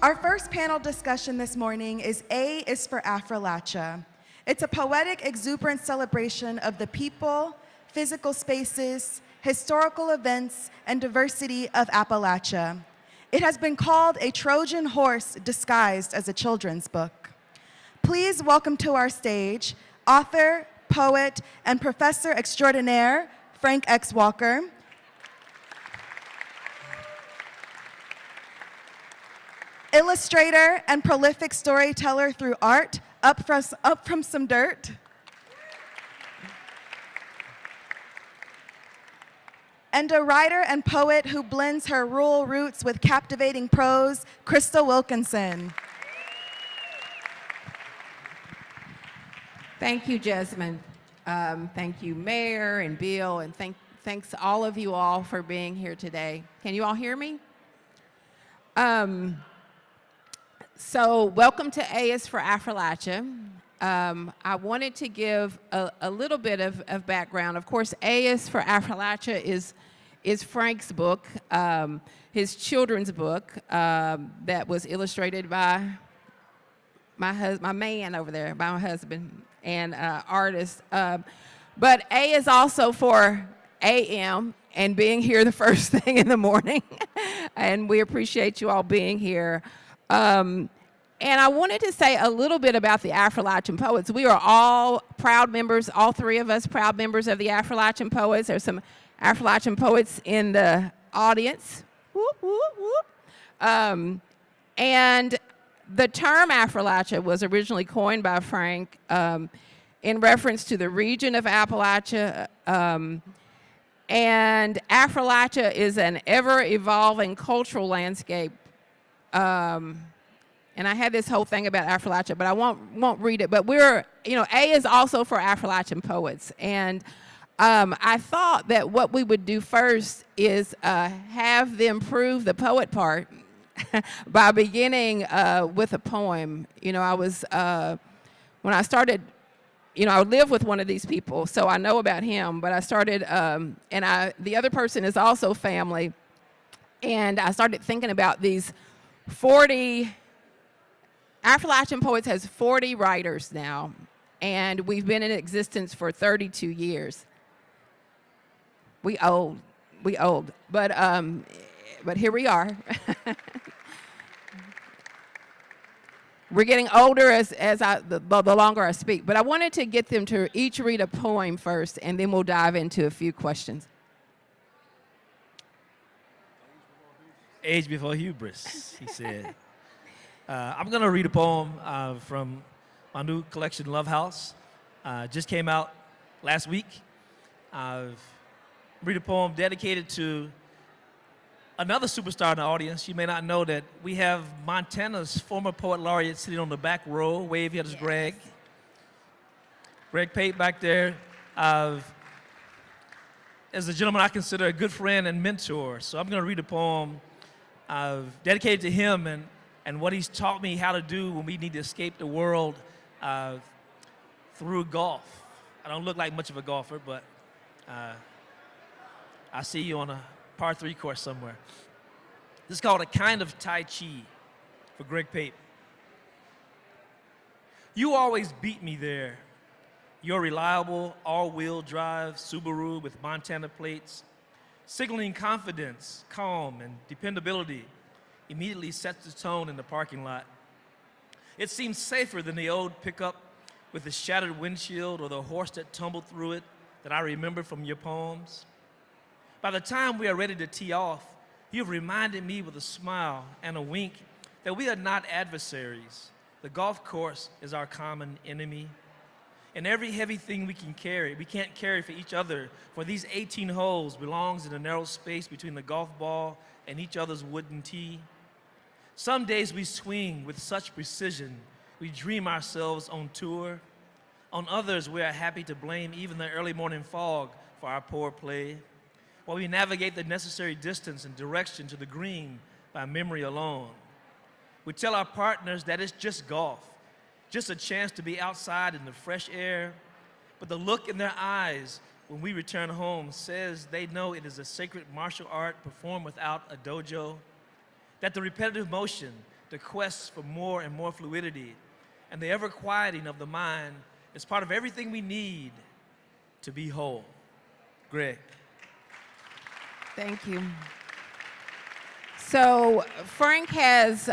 Our first panel discussion this morning is A is for Affriachia. It's a poetic, exuberant celebration of the people, physical spaces, historical events, and diversity of Appalachia. It has been called a Trojan horse disguised as a children's book. Please welcome to our stage author, poet, and professor extraordinaire, Frank X. Walker. Illustrator and prolific storyteller through art, up from some dirt. And a writer and poet who blends her rural roots with captivating prose, Crystal Wilkinson. Thank you, Jasmine. Thank you, Mayor and Bill, and thanks to all of you all for being here today. Can you all hear me? So welcome to A is for Affriachia. I wanted to give a little bit of background. Of course, A is for Affriachia is Frank's book, his children's book that was illustrated by my man over there, by my husband and artist. But A is also for AM and being here the first thing in the morning. And we appreciate you all being here. And I wanted to say a little bit about the Affriachian Poets. We are all proud members, all three of us proud members of the Affriachian Poets. There's some Affriachian poets in the audience. Whoop, whoop, whoop. And the term Affriachia was originally coined by Frank in reference to the region of Appalachia. And Affriachia is an ever-evolving cultural landscape. And I had this whole thing about Affriachia, but I won't read it. But A is also for Affriachian poets. And I thought that what we would do first is have them prove the poet part by beginning with a poem. When I started, I live with one of these people, so I know about him. But I started, the other person is also family. And I started thinking about these 40, Affriachian Poets has 40 writers now, and we've been in existence for 32 years. We old, but here we are. We're getting older the longer I speak, but I wanted to get them to each read a poem first, and then we'll dive into a few questions. Age before hubris, he said. I'm going to read a poem from my new collection, Love House. Just came out last week. Read a poem dedicated to another superstar in the audience. You may not know that we have Montana's former poet laureate sitting on the back row. Wave, here is Greg. Greg Pate back there. As a gentleman I consider a good friend and mentor. So I'm going to read a poem dedicated to him and what he's taught me how to do when we need to escape the world through golf. I don't look like much of a golfer, but I see you on a par 3 course somewhere. This is called A Kind of Tai Chi for Greg Pate. You always beat me there. Your reliable all-wheel drive Subaru with Montana plates, signaling confidence, calm, and dependability, immediately sets the tone in the parking lot. It seems safer than the old pickup with the shattered windshield or the horse that tumbled through it that I remember from your poems. By the time we are ready to tee off, you have reminded me with a smile and a wink that we are not adversaries. The golf course is our common enemy. And every heavy thing we can't carry for each other, for these 18 holes belongs in the narrow space between the golf ball and each other's wooden tee. Some days we swing with such precision, we dream ourselves on tour. On others, we are happy to blame even the early morning fog for our poor play, while we navigate the necessary distance and direction to the green by memory alone. We tell our partners that it's just golf, just a chance to be outside in the fresh air, but the look in their eyes when we return home says they know it is a sacred martial art performed without a dojo, that the repetitive motion, the quest for more and more fluidity, and the ever quieting of the mind is part of everything we need to be whole. Greg. Thank you. So Frank has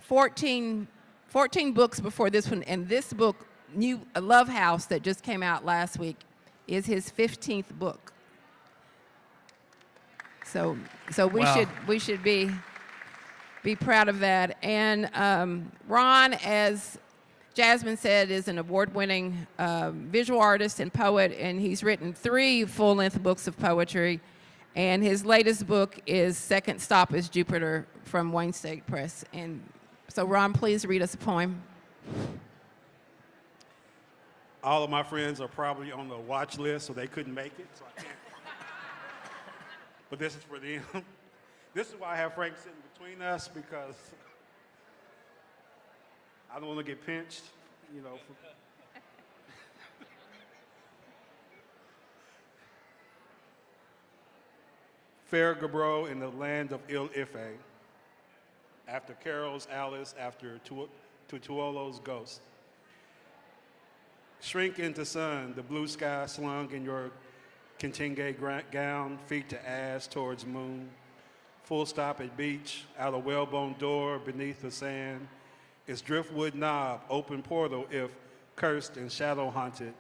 14 books before this one, and this book, New Love House, that just came out last week, is his 15th book. So we Wow. should be proud of that. And Ron, as Jasmine said, is an award-winning visual artist and poet, and he's written 3 full-length books of poetry. And his latest book is Second Stop is Jupiter from Wayne State Press. And so Ron, please read us a poem. All of my friends are probably on the watch list, so they couldn't make it, so I can't. But this is for them. This is why I have Frank sitting between us, because I don't want to get pinched, you know. Fair Gabro in the land of Il Ife, after Carol's Alice, after Tutuolo's ghost. Shrink into sun, the blue sky slung in your Kentinge gown, feet to ass towards moon. Full stop at beach, out a whalebone door beneath the sand. Its driftwood knob, open portal if cursed and shadow haunted.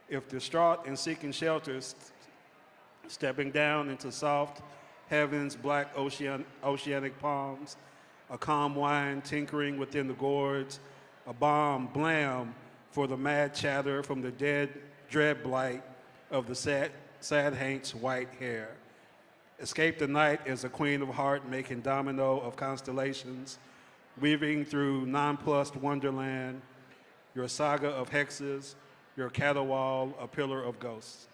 If distraught and seeking shelters, stepping down into soft heavens, black oceanic palms, a calm wine tinkering within the gourds, a bomb, blam, for the mad chatter from the dread blight of the sad haint's white hair. Escape the night as a queen of heart making domino of constellations, weaving through nonplussed wonderland, your saga of hexes, your caterwaul, a pillar of ghosts.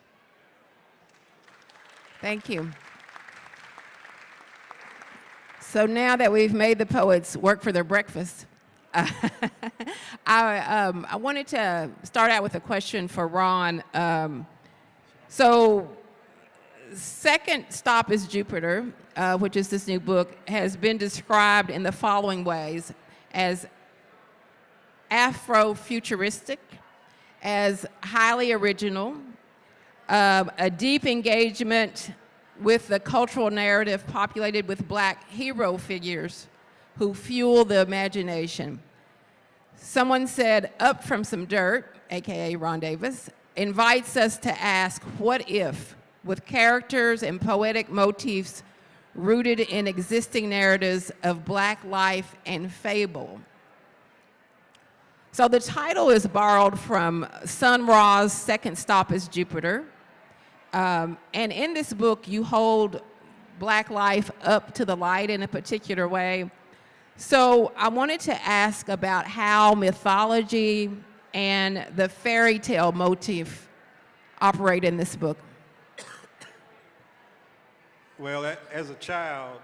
Thank you. So now that we've made the poets work for their breakfast, I wanted to start out with a question for Ron. So Second Stop is Jupiter, which is this new book, has been described in the following ways: as Afrofuturistic, as highly original, a deep engagement with the cultural narrative populated with black hero figures who fuel the imagination. Someone said, Up From Some Dirt, AKA Ron Davis, invites us to ask, what if, with characters and poetic motifs rooted in existing narratives of black life and fable? So the title is borrowed from Sun Ra's Second Stop is Jupiter. And in this book, you hold black life up to the light in a particular way. So I wanted to ask about how mythology and the fairy tale motif operate in this book. Well, as a child,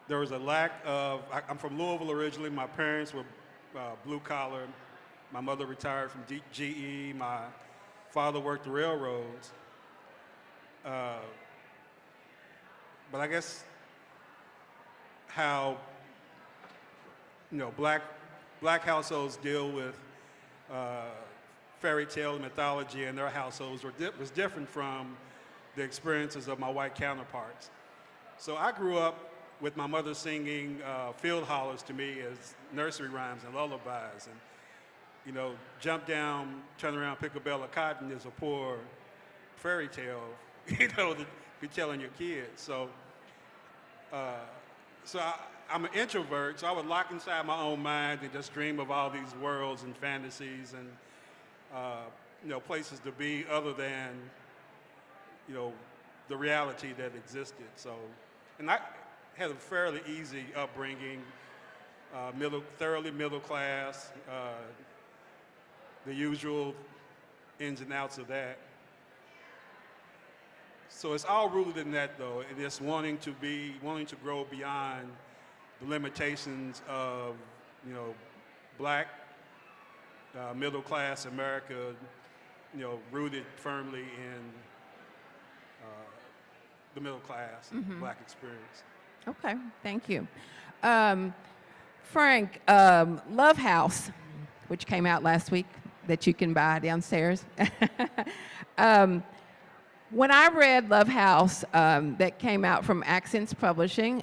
there was a lack of, I'm from Louisville originally. My parents were blue collar. My mother retired from GE. My father worked the railroads. But I guess how, black households deal with fairy tale and mythology in their households was different from the experiences of my white counterparts. So I grew up with my mother singing field hollers to me as nursery rhymes and lullabies. And, jump down, turn around, pick a bale of cotton is a poor fairy tale, that you're telling your kids. So I'm an introvert, so I would lock inside my own mind and just dream of all these worlds and fantasies and, places to be other than, the reality that existed. So, and I had a fairly easy upbringing, thoroughly middle class, the usual ins and outs of that. So it's all rooted in that, though, and it's wanting to grow beyond the limitations of, black middle class America, rooted firmly in the middle class black experience. Okay, thank you. Frank, Love House, which came out last week, that you can buy downstairs. When I read Love House, that came out from Accents Publishing,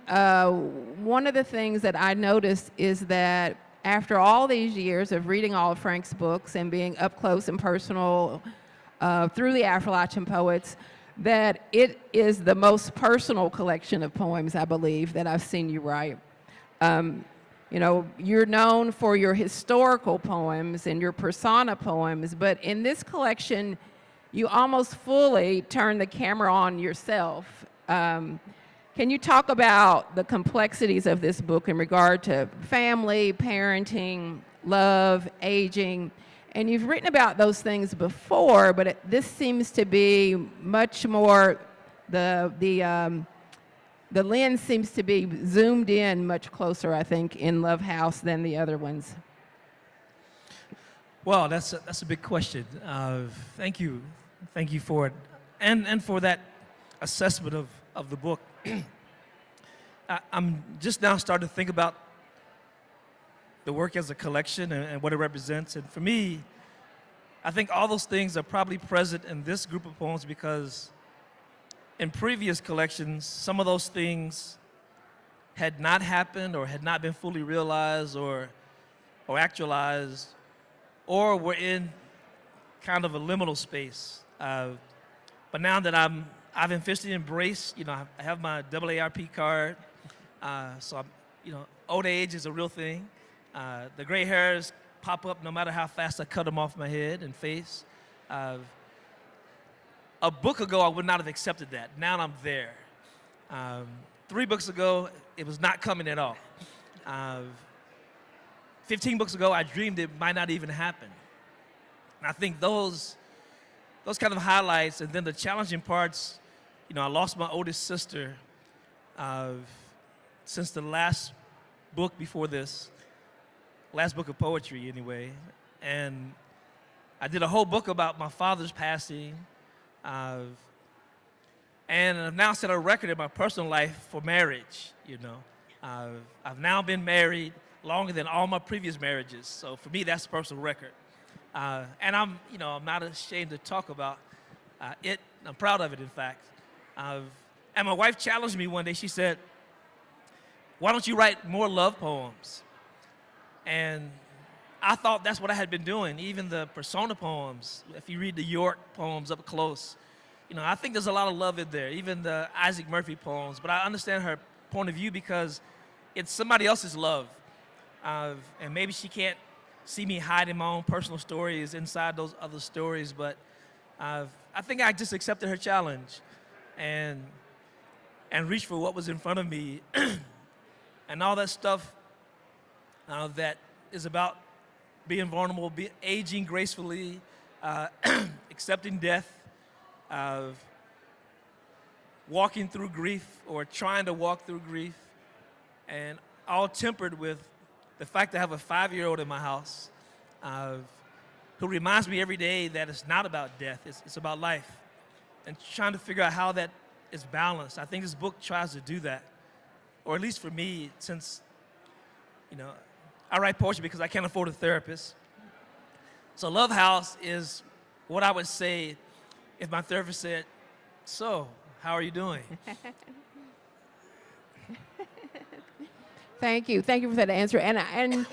one of the things that I noticed is that after all these years of reading all of Frank's books and being up close and personal through the Affriachian poets, that it is the most personal collection of poems, I believe, that I've seen you write. You know, you're known for your historical poems and your persona poems, but in this collection, you almost fully turn the camera on yourself. Can you talk about the complexities of this book in regard to family, parenting, love, aging? And you've written about those things before, but this seems to be much more, the lens seems to be zoomed in much closer, I think, in Love House than the other ones. Well, that's a big question. Thank you for it, and for that assessment of the book. I'm just now starting to think about the work as a collection and what it represents. And for me, I think all those things are probably present in this group of poems because in previous collections, some of those things had not happened or had not been fully realized or actualized, or were in kind of a liminal space. But now that I've officially embraced, I have my AARP card, so old age is a real thing. The gray hairs pop up no matter how fast I cut them off my head and face. A book ago, I would not have accepted that. Now I'm there. 3 books ago, it was not coming at all. 15 books ago, I dreamed it might not even happen. And I think those kind of highlights, and then the challenging parts, I lost my oldest sister since the last book before this, last book of poetry anyway. And I did a whole book about my father's passing. And I've now set a record in my personal life for marriage, I've now been married longer than all my previous marriages. So for me, that's a personal record. And I'm not ashamed to talk about it. I'm proud of it, in fact. And my wife challenged me one day. She said, "Why don't you write more love poems?" And I thought that's what I had been doing, even the persona poems. If you read the York poems up close, I think there's a lot of love in there, even the Isaac Murphy poems. But I understand her point of view because it's somebody else's love. And maybe she can't see me hiding my own personal stories inside those other stories, but I think I just accepted her challenge and reached for what was in front of me. And all that stuff that is about being vulnerable, aging gracefully, accepting death, walking through grief or trying to walk through grief, and all tempered with the fact that I have a 5-year-old in my house who reminds me every day that it's not about death, it's about life, and trying to figure out how that is balanced. I think this book tries to do that, or at least for me, since I write poetry because I can't afford a therapist. So Love House is what I would say if my therapist said, "So, how are you doing?" Thank you for that answer. And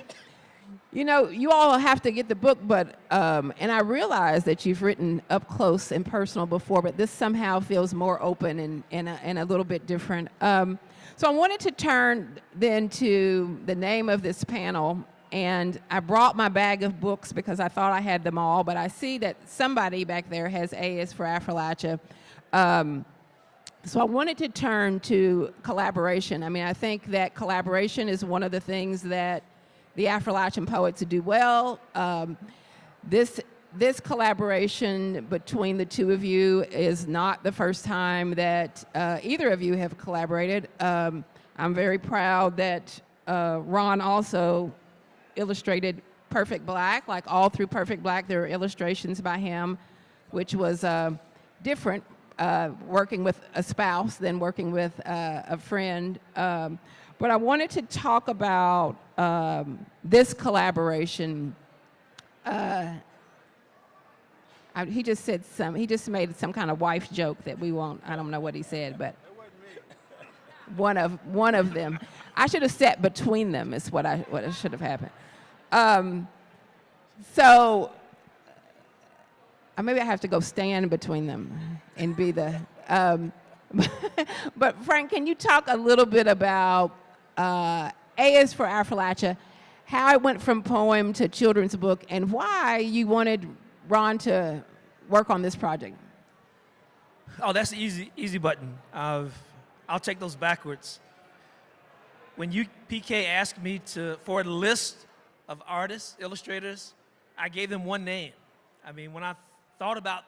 you all have to get the book, but and I realize that you've written up close and personal before, but this somehow feels more open and a little bit different. So I wanted to turn then to the name of this panel, and I brought my bag of books because I thought I had them all, but I see that somebody back there has A is for Affriachia. So I wanted to turn to collaboration. I mean, I think that collaboration is one of the things that the Affriachian poets do well. This collaboration between the two of you is not the first time that either of you have collaborated. I'm very proud that Ron also illustrated Perfect Black. Like all through Perfect Black, there are illustrations by him, which was working with a spouse than working with a friend. But But I wanted to talk about this collaboration. He just said he just made some kind of wife joke that we won't, I don't know what he said, but one of them. I should have sat between them is what should have happened. So maybe I have to go stand between them and be the, but Frank, can you talk a little bit about A is for Affriachia, how it went from poem to children's book, and why you wanted Ron to work on this project? Oh, that's the easy button. I'll take those backwards. When PK asked me for a list of artists, illustrators, I gave them one name. I mean, when I thought about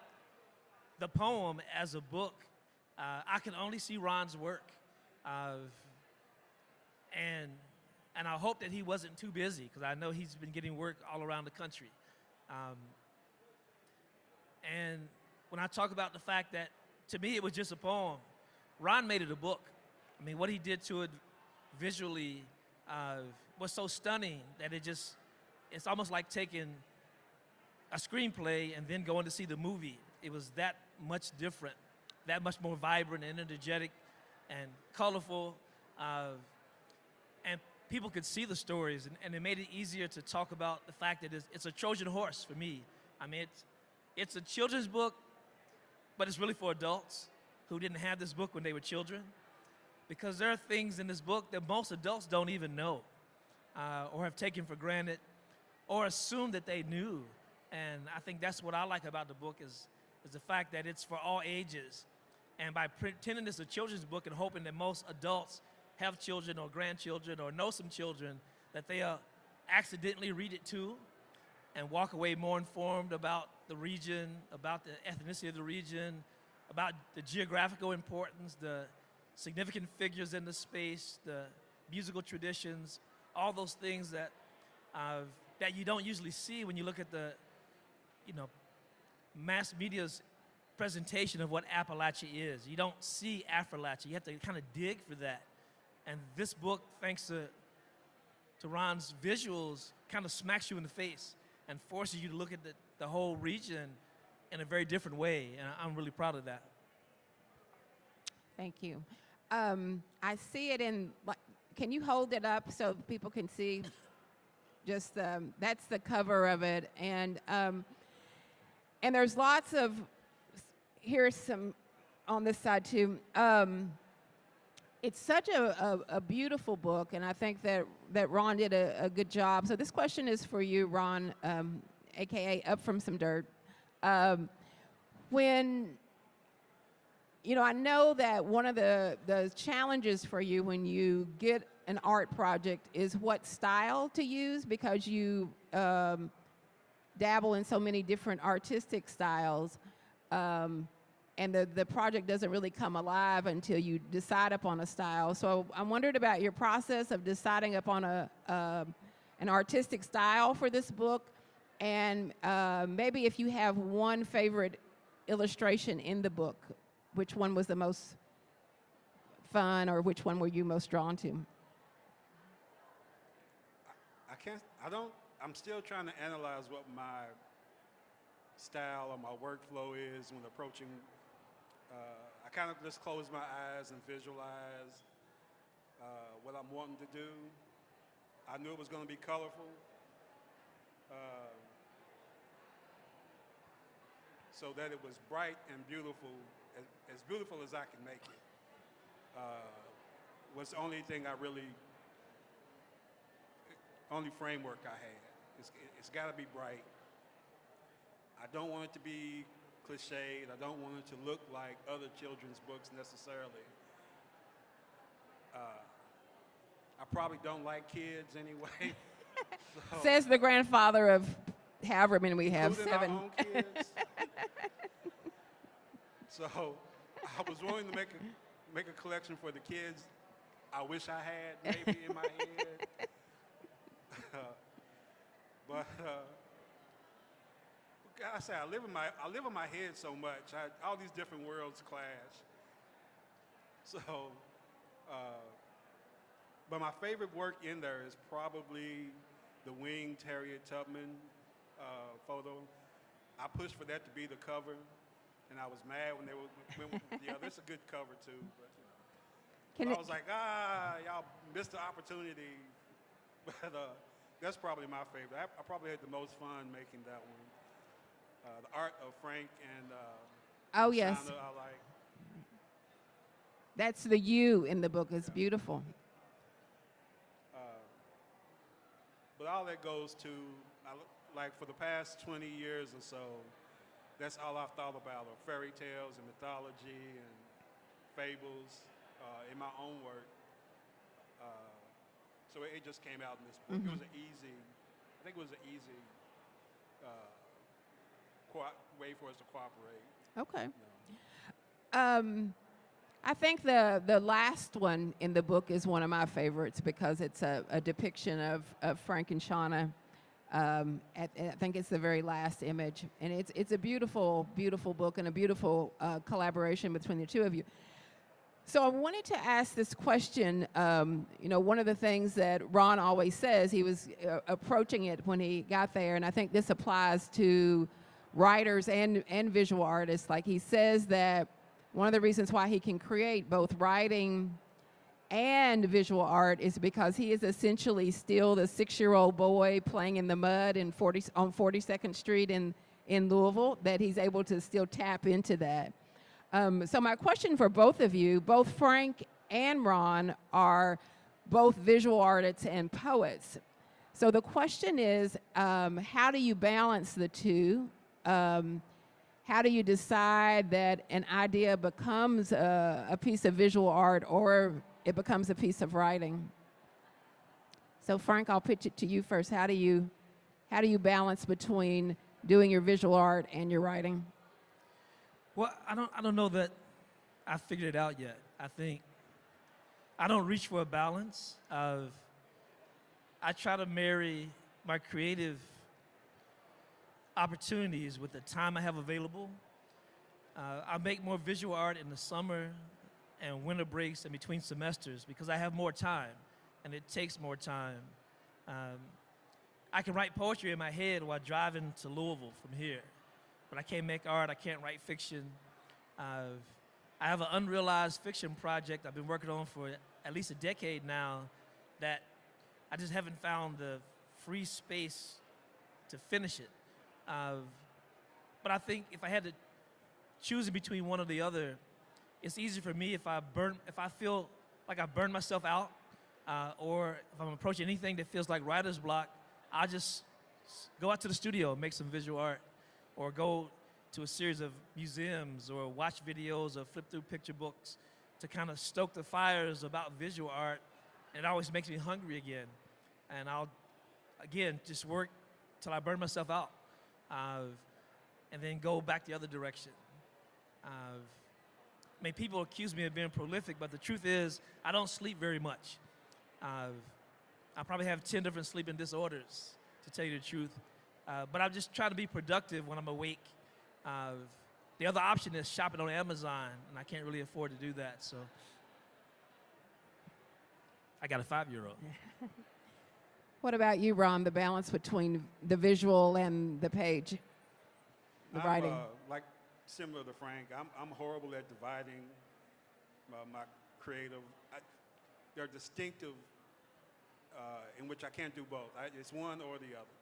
the poem as a book, I could only see Ron's work. And I hope that he wasn't too busy, because I know he's been getting work all around the country. And when I talk about the fact that, to me, it was just a poem, Ron made it a book. I mean, what he did to it visually was so stunning that it's almost like taking a screenplay and then going to see the movie. It was that much different, that much more vibrant and energetic and colorful. And people could see the stories, and it made it easier to talk about the fact that it's a Trojan horse for me. I mean, it's a children's book, but it's really for adults who didn't have this book when they were children, because there are things in this book that most adults don't even know, or have taken for granted, or assumed that they knew. And I think that's what I like about the book is the fact that it's for all ages. And by pretending it's a children's book and hoping that most adults have children or grandchildren or know some children, that they'll accidentally read it too and walk away more informed about the region, about the ethnicity of the region, about the geographical importance, the significant figures in the space, the musical traditions, all those things that you don't usually see when you look at the, mass media's presentation of what Appalachia is. You don't see Affriachia. You have to kind of dig for that. And this book, thanks to Ron's visuals, kind of smacks you in the face and forces you to look at the whole region in a very different way. And I'm really proud of that. Thank you. I see it in, can you hold it up so people can see? Just that's the cover of it. And there's lots of, here's some on this side too. It's such a beautiful book, and I think that Ron did a good job. So this question is for you, Ron, AKA Up From Some Dirt. When, I know that one of the challenges for you when you get an art project is what style to use, because you dabble in so many different artistic styles. And the project doesn't really come alive until you decide upon a style. So I wondered about your process of deciding upon an artistic style for this book, and maybe if you have one favorite illustration in the book, which one was the most fun, or which one were you most drawn to? I'm still trying to analyze what my style or my workflow is when approaching. I kind of just close my eyes and visualize what I'm wanting to do. I knew it was going to be colorful. So that it was bright and beautiful, as beautiful as I can make it. Was the only thing only framework I had. It's got to be bright. I don't want it to be cliched. I don't want it to look like other children's books necessarily. I probably don't like kids anyway. So, says the grandfather of however many we have, including 7. our own kids. So I was willing to make a collection for the kids I wish I had maybe in my head. But like I say, I live in my head so much. All these different worlds clash. So But my favorite work in there is probably the winged Harriet Tubman photo. I pushed for that to be the cover, and I was mad when they went with, yeah, that's a good cover too. But, Can but I it- was like, y'all missed the opportunity. But that's probably my favorite. I probably had the most fun making that one. The art of Frank and Oh, yes. Shauna, I like. That's the you in the book. It's beautiful. But all that goes to, like for the past 20 years or so, that's all I've thought about are fairy tales and mythology and fables in my own work. So it just came out in this book. It was an easy, I think it was an easy way for us to cooperate. Okay. You know. I think the last one in the book is one of my favorites because it's a depiction of Frank and Shauna. I think it's the very last image, and it's a beautiful, beautiful book and a beautiful collaboration between the two of you. So I wanted to ask this question. One of the things that Ron always says, he was approaching it when he got there, and I think this applies to writers and visual artists. Like he says that one of the reasons why he can create both writing and visual art is because he is essentially still the 6-year-old boy playing in the mud on 42nd Street in Louisville, that he's able to still tap into that. So my question for both of you, both Frank and Ron are both visual artists and poets. So the question is, how do you balance the two? How do you decide that an idea becomes a piece of visual art or it becomes a piece of writing? So Frank, I'll pitch it to you first. How do you balance between doing your visual art and your writing? Well, I don't know that I figured it out yet. I think I don't reach for a balance of, I try to marry my creative opportunities with the time I have available. I make more visual art in the summer and winter breaks and between semesters because I have more time and it takes more time. I can write poetry in my head while driving to Louisville from here, but I can't make art, I can't write fiction. I have an unrealized fiction project I've been working on for at least a decade now that I just haven't found the free space to finish it. But I think if I had to choose between one or the other, it's easier for me if I feel like I've burned myself out, or if I'm approaching anything that feels like writer's block, I'll just go out to the studio and make some visual art, or go to a series of museums, or watch videos, or flip through picture books to kind of stoke the fires about visual art, and it always makes me hungry again. And I'll, again, just work till I burn myself out. And then go back the other direction. People accuse me of being prolific, but the truth is, I don't sleep very much. I probably have 10 different sleeping disorders, to tell you the truth. But I'm just trying to be productive when I'm awake. The other option is shopping on Amazon, and I can't really afford to do that, so. I got a 5-year-old. What about you, Ron, the balance between the visual and the page, the writing? Like similar to Frank, I'm horrible at dividing my creative. They're distinctive in which I can't do both. It's one or the other.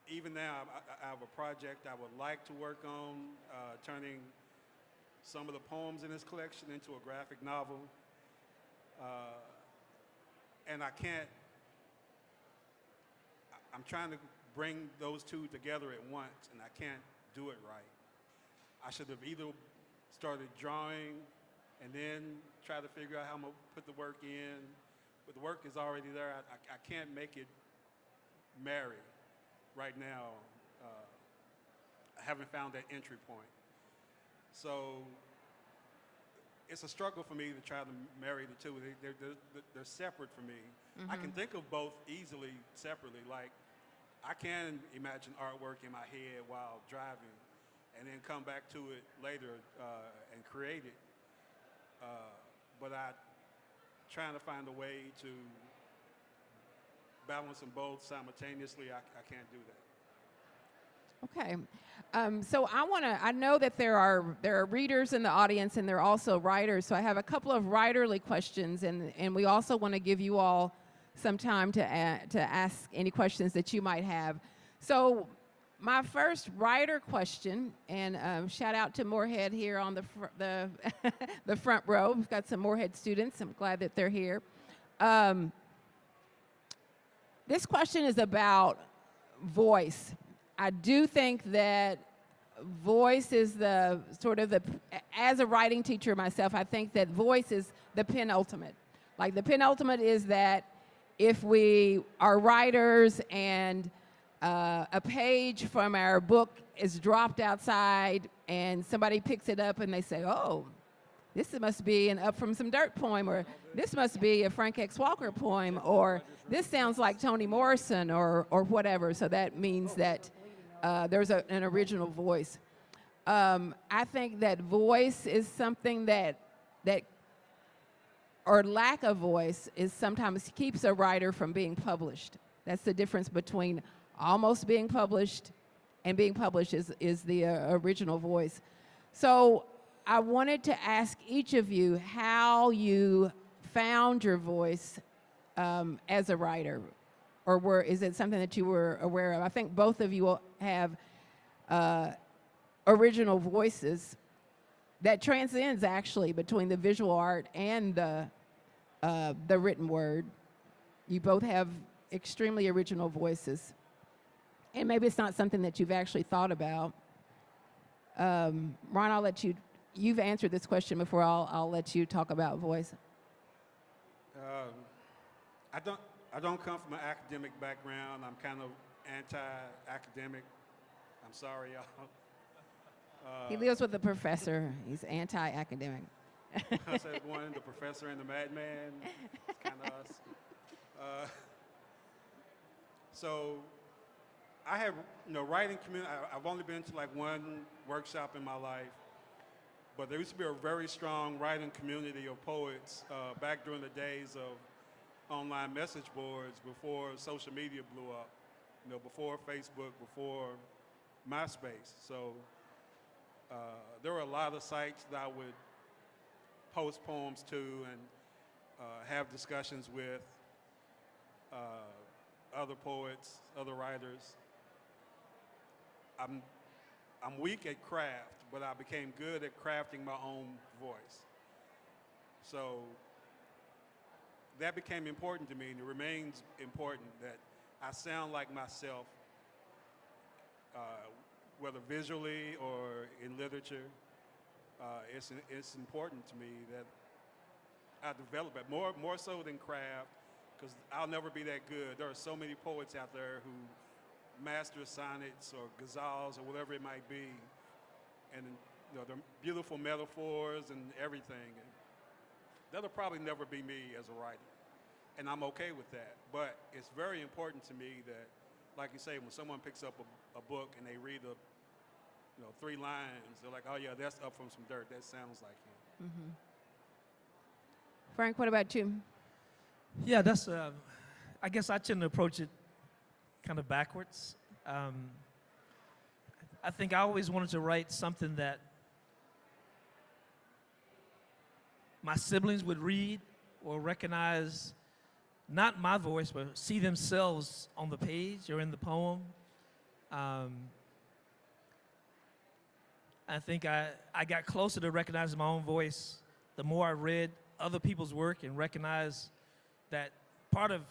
Even now, I have a project I would like to work on, turning some of the poems in this collection into a graphic novel. And I can't, I'm trying to bring those two together at once, and I can't do it right. I should have either started drawing and then try to figure out how I'm gonna put the work in, but the work is already there. I can't make it marry right now. I haven't found that entry point. So it's a struggle for me to try to marry the two. They're separate for me. I can think of both easily separately. Like, I can imagine artwork in my head while driving and then come back to it later and create it. But trying to find a way to balance them both simultaneously, I can't do that. Okay. So I know that there are readers in the audience and there are also writers. So I have a couple of writerly questions, and we also want to give you all some time to ask any questions that you might have. So my first writer question, and shout out to Moorhead here on the front row. We've got some Moorhead students. I'm glad that they're here. This question is about voice. I do think that voice is the sort of as a writing teacher myself, I think that voice is the penultimate. Like the penultimate is that if we are writers and a page from our book is dropped outside and somebody picks it up and they say, oh, this must be an Up From Some Dirt poem, or this must be a Frank X. Walker poem, or this sounds like Toni Morrison, or whatever. So that means that there's an original voice. I think that voice is something that or lack of voice is sometimes keeps a writer from being published. That's the difference between almost being published and being published is the original voice. So I wanted to ask each of you how you found your voice as a writer, or is it something that you were aware of? I think both of you have original voices that transcends actually between the visual art and the written word. You both have extremely original voices. And maybe it's not something that you've actually thought about. Ron, I'll let you've answered this question before. I'll let you talk about voice. I don't come from an academic background. I'm kind of anti-academic. I'm sorry, y'all. He lives with a professor. He's anti-academic. I said one, the professor and the madman. It's kind of us. So I have, writing community. I've only been to like one workshop in my life, but there used to be a very strong writing community of poets back during the days of online message boards before social media blew up, before Facebook, before MySpace. So there were a lot of sites that I would post poems to and have discussions with other poets, other writers. I'm weak at craft, but I became good at crafting my own voice. So that became important to me, and it remains important that I sound like myself, whether visually or in literature. It's important to me that I develop it more so than craft, because I'll never be that good. There are so many poets out there who master sonnets or ghazals or whatever it might be, and they're beautiful metaphors and everything. And that'll probably never be me as a writer, and I'm okay with that. But it's very important to me that, like you say, when someone picks up a book and they read 3 lines, they're like, oh yeah, that's Up From Some Dirt. That sounds like him. Mm-hmm. Frank, what about you? Yeah, that's. I guess I tend to approach it kind of backwards. I think I always wanted to write something that my siblings would read or recognize, not my voice, but see themselves on the page or in the poem. I think I got closer to recognizing my own voice the more I read other people's work and recognized that part of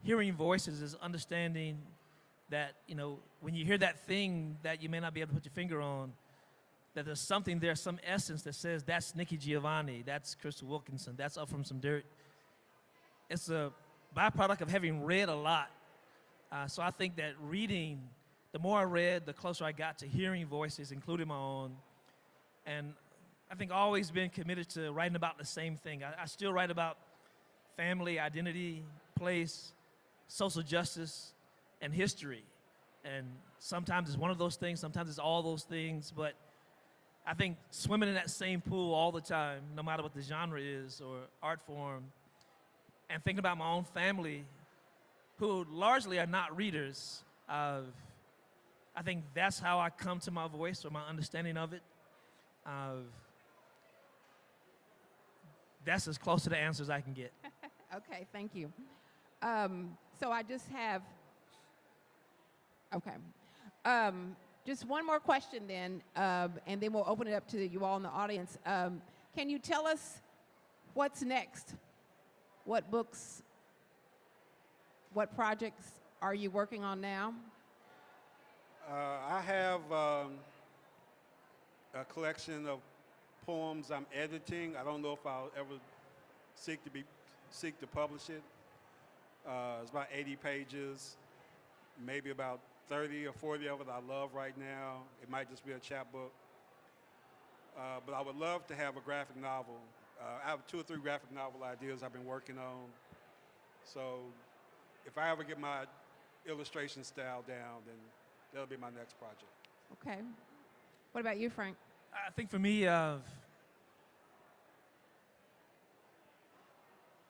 hearing voices is understanding that, when you hear that thing that you may not be able to put your finger on, that there's something there, some essence that says, that's Nikki Giovanni, that's Crystal Wilkinson, that's Up From Some Dirt. It's a byproduct of having read a lot. So I think that reading, the more I read, the closer I got to hearing voices, including my own. And I think always been committed to writing about the same thing. I still write about family, identity, place, social justice, and history. And sometimes it's one of those things, sometimes it's all those things, but I think swimming in that same pool all the time, no matter what the genre is or art form, and thinking about my own family, who largely are not readers, I think that's how I come to my voice or my understanding of it. That's as close to the answer as I can get. Okay, thank you. So I just have, okay. Just one more question then, and then we'll open it up to you all in the audience. Can you tell us what's next? What books, what projects are you working on now? I have a collection of poems I'm editing. I don't know if I'll ever seek to publish it. It's about 80 pages, maybe about 30 or 40 of it I love right now. It might just be a chapbook. But I would love to have a graphic novel. I have 2 or 3 graphic novel ideas I've been working on. So if I ever get my illustration style down, then that'll be my next project. Okay. What about you, Frank? I think for me, there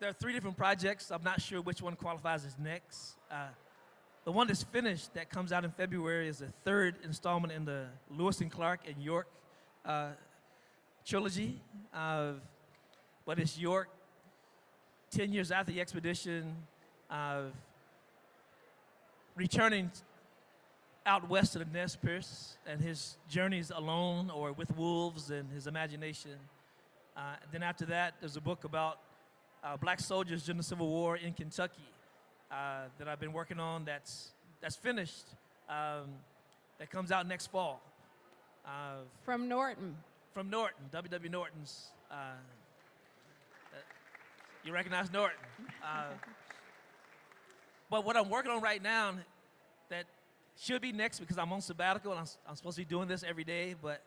are 3 different projects. I'm not sure which one qualifies as next. The one that's finished that comes out in February is the 3rd installment in the Lewis and Clark and York trilogy. But it's York 10 years after the expedition, returning out west to the Nez Perce and his journeys alone or with wolves and his imagination. Then after that, there's a book about black soldiers during the Civil War in Kentucky that I've been working on that's finished, that comes out next fall. From Norton. From Norton, W.W. Norton's. You recognize Norton. But what I'm working on right now that should be next because I'm on sabbatical and I'm supposed to be doing this every day, but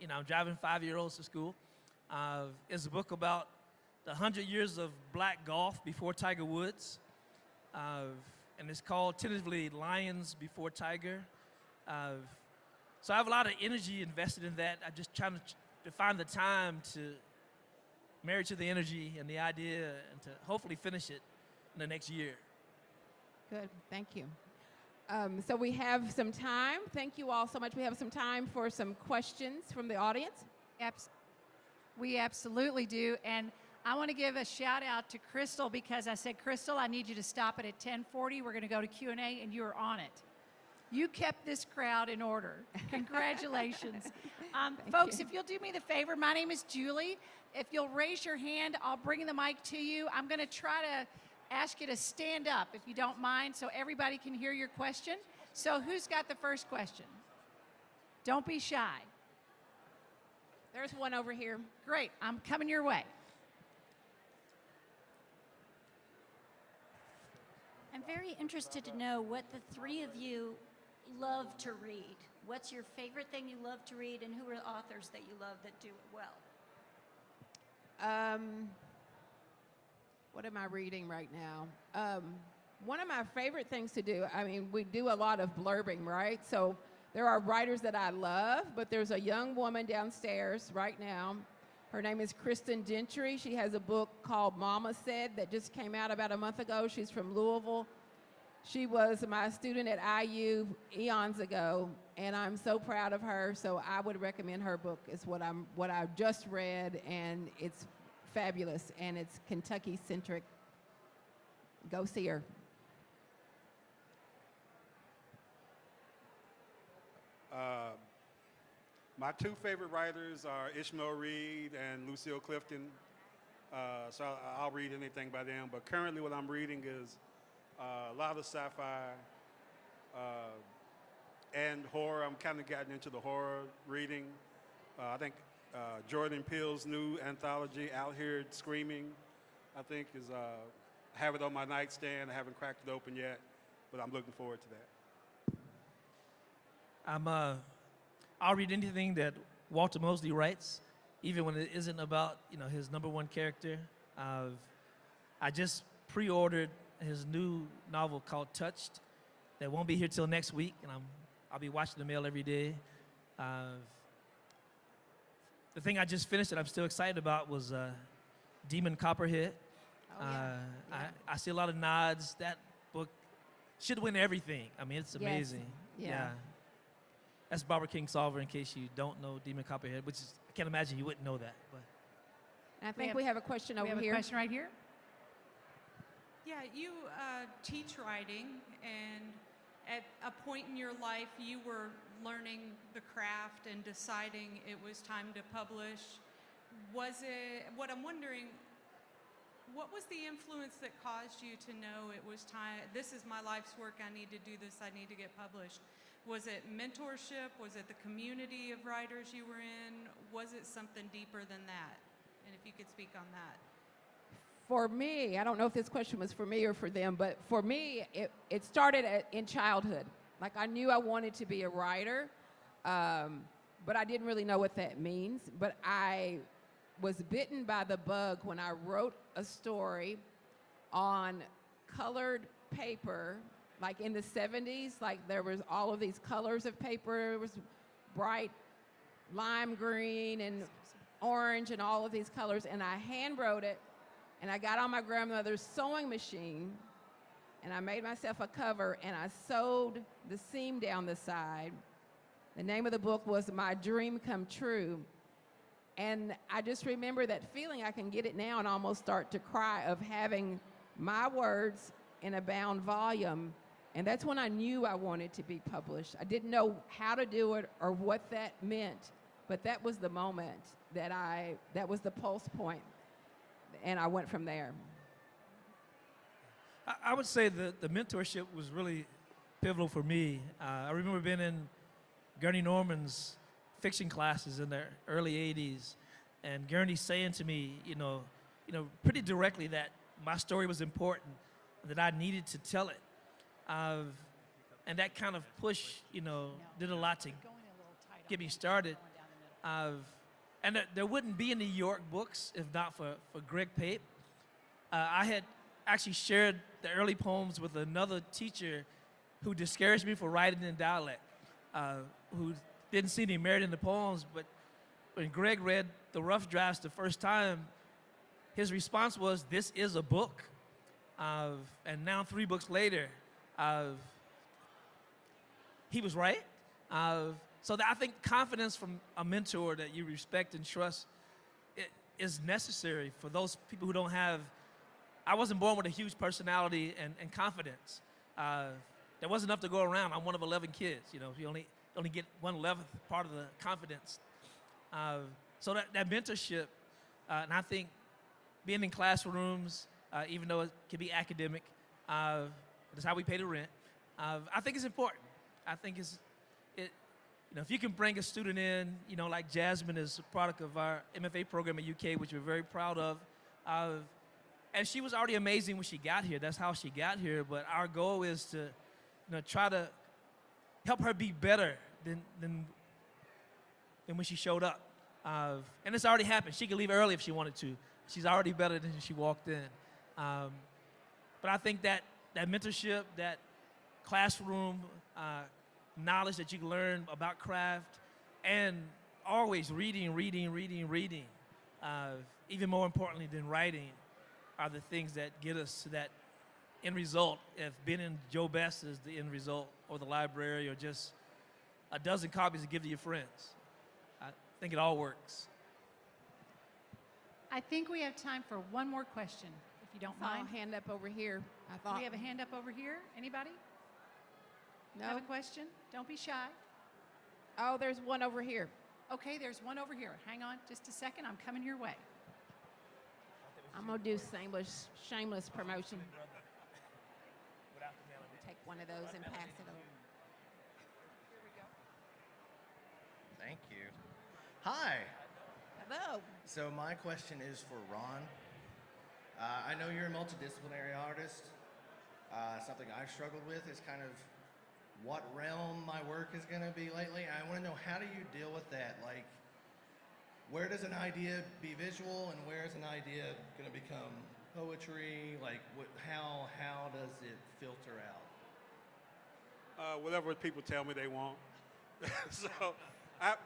I'm driving 5-year-olds to school, is a book about the 100 years of black golf before Tiger Woods. And it's called tentatively Lions Before Tiger. So I have a lot of energy invested in that. I'm just trying to find the time to marry to the energy and the idea and to hopefully finish it in the next year. Good, thank you. So we have some time. Thank you all so much. We have some time for some questions from the audience. We absolutely do. And I want to give a shout out to Crystal because I said, Crystal, I need you to stop it at 10:40. We're going to go to Q&A and you were on it. You kept this crowd in order. Congratulations. Folks, if you'll do me the favor, my name is Julie. If you'll raise your hand, I'll bring the mic to you. I'm going to try to ask you to stand up if you don't mind so everybody can hear your question. So who's got the first question? Don't be shy. There's one over here. Great, I'm coming your way. I'm very interested to know what the 3 of you love to read. What's your favorite thing you love to read, and who are the authors that you love that do it well? What am I reading right now? One of my favorite things to do, we do a lot of blurbing, right? So there are writers that I love, but there's a young woman downstairs right now. Her name is Kristen Gentry. She has a book called Mama Said that just came out about a month ago. She's from Louisville. She was my student at IU eons ago, and I'm so proud of her. So I would recommend her book. It's what I've just read, and it's fabulous, and it's Kentucky-centric. Go see her. My 2 favorite writers are Ishmael Reed and Lucille Clifton. So I'll read anything by them. But currently what I'm reading is a lot of sci-fi and horror. I'm kind of gotten into the horror reading. I think Jordan Peele's new anthology, Out Here Screaming, I think is, I have it on my nightstand. I haven't cracked it open yet, but I'm looking forward to that. I'll read anything that Walter Mosley writes, even when it isn't about his #1 character. I just pre-ordered his new novel called Touched that won't be here till next week, and I'll be watching the mail every day. the thing I just finished that I'm still excited about was Demon Copperhead. Oh, yeah. I see a lot of nods. That book should win everything. I mean, it's Yes. amazing. Yeah. That's Barbara Kingsolver, in case you don't know Demon Copperhead, which is, I can't imagine you wouldn't know that. But And I think we have a question over We have here. a question right here. Yeah, you teach writing, and at a point in your life, you were learning the craft and deciding it was time to publish. Was it, what I'm wondering, what was the influence that caused you to know it was time, this is my life's work, I need to do this, I need to get published? Was it mentorship? Was it the community of writers you were in? Was it something deeper than that? And if you could speak on that. For me, I don't know if this question was for me or for them, but for me, it started in childhood. Like, I knew I wanted to be a writer, but I didn't really know what that means. But I was bitten by the bug when I wrote a story on colored paper, like in the 70s, like there was all of these colors of paper. It was bright lime green and orange and all of these colors, and I hand wrote it. And I got on my grandmother's sewing machine, and I made myself a cover, and I sewed the seam down the side. The name of the book was My Dream Come True. And I just remember that feeling, I can get it now and almost start to cry, of having my words in a bound volume. And that's when I knew I wanted to be published. I didn't know how to do it or what that meant, but that was the moment that was the pulse point. And I went from there. I would say the mentorship was really pivotal for me. I remember being in Gurney Norman's fiction classes in the early 80s, and Gurney saying to me, pretty directly that my story was important, that I needed to tell it. And that kind of push, did a lot to get me started. And there wouldn't be any York books if not for Greg Pape. I had actually shared the early poems with another teacher who discouraged me for writing in dialect, who didn't see any merit in the poems. But when Greg read the rough drafts the first time, his response was, "This is a book." And now 3 books later, he was right. So I think confidence from a mentor that you respect and trust is necessary for those people who don't have. I wasn't born with a huge personality and confidence. There wasn't enough to go around. I'm one of 11 kids. You only get 1/11 part of the confidence. So that mentorship, and I think being in classrooms, even though it can be academic, that's how we pay the rent. I think it's important. I think if you can bring a student in, like Jasmine is a product of our MFA program at UK, which we're very proud of. And she was already amazing when she got here. That's how she got here. But our goal is to, try to help her be better than when she showed up. And it's already happened. She could leave early if she wanted to. She's already better than she walked in. But I think that mentorship, that classroom knowledge that you can learn about craft, and always reading. Even more importantly than writing, are the things that get us to that end result. If being in Joe Best is the end result, or the library, or just a dozen copies to give to your friends, I think it all works. I think we have time for one more question, if you don't mind. Hand up over here. I Do thought. we have a hand up over here? Anybody? No. Have a question? Don't be shy. Oh, there's one over here. Okay, there's one over here. Hang on just a second. I'm coming your way. I'm gonna do shameless promotion. Take one of those and pass it over. Thank you. Hi. Hello. So my question is for Ron. I know you're a multidisciplinary artist. Something I've struggled with is kind of what realm my work is going to be lately. I want to know, how do you deal with that? Like, where does an idea be visual, and where is an idea going to become poetry? Like, how does it filter out? Whatever people tell me they want. So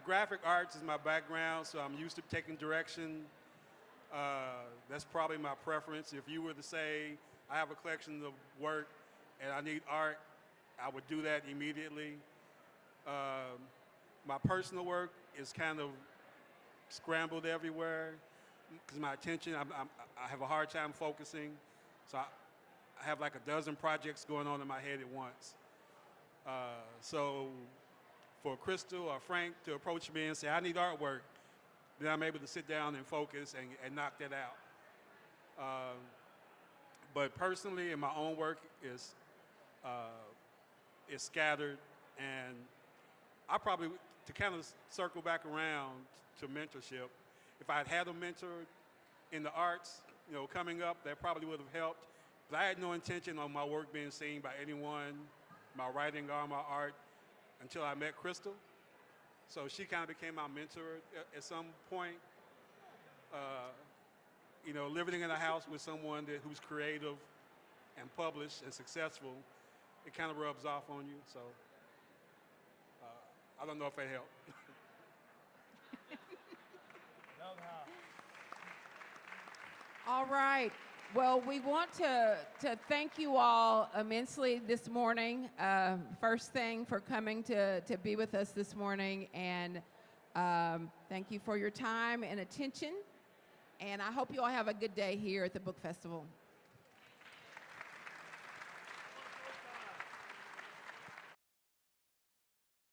Graphic arts is my background, so I'm used to taking direction. That's probably my preference. If you were to say, I have a collection of work and I need art, I would do that immediately. My personal work is kind of scrambled everywhere because my attention, I have a hard time focusing. So I have like a dozen projects going on in my head at once. So for Crystal or Frank to approach me and say, I need artwork, then I'm able to sit down and focus and knock that out. But personally, in my own work, is scattered, and I probably, to kind of circle back around to mentorship, if I had had a mentor in the arts, coming up, that probably would have helped. But I had no intention of my work being seen by anyone, my writing or my art, until I met Crystal. So she kind of became my mentor at some point. Living in a house with someone who's creative and published and successful, it kind of rubs off on you. So I don't know if it helped. All right. Well, we want to thank you all immensely this morning. First thing, for coming to be with us this morning, and thank you for your time and attention. And I hope you all have a good day here at the Book Festival.